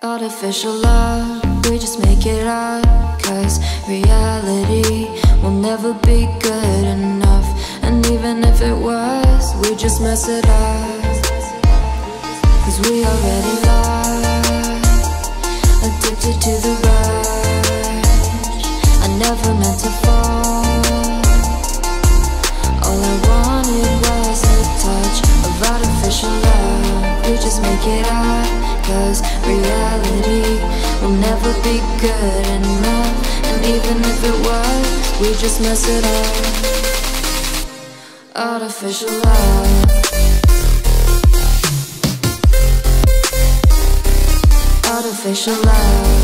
Artificial love, we just make it up, 'cause reality will never be good enough. And even if it was, we just mess it up, 'cause we already lost, addicted to the rush. I never meant to fall. All I wanted was a touch of artificial love. We just make it up, 'cause reality will never be good enough. And even if it was, we just mess it up. Artificial love, artificial love,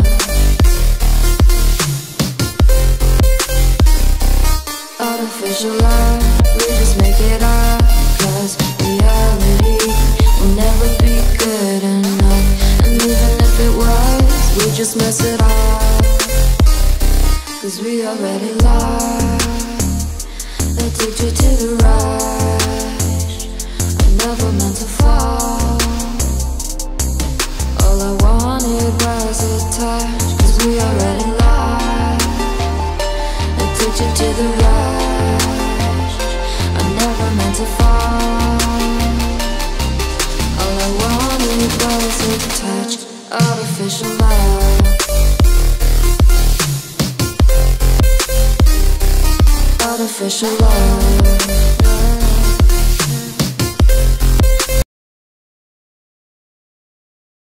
artificial love. We just make it up, 'cause reality will never be good enough. And even if it was, we just mess it up, 'cause we already lost, addicted to the rush. I never meant to fall. All I wanted was a touch, 'cause we already lost, addicted to the rush. I never meant to fall. All I wanted was a touch, artificial love, artificial love.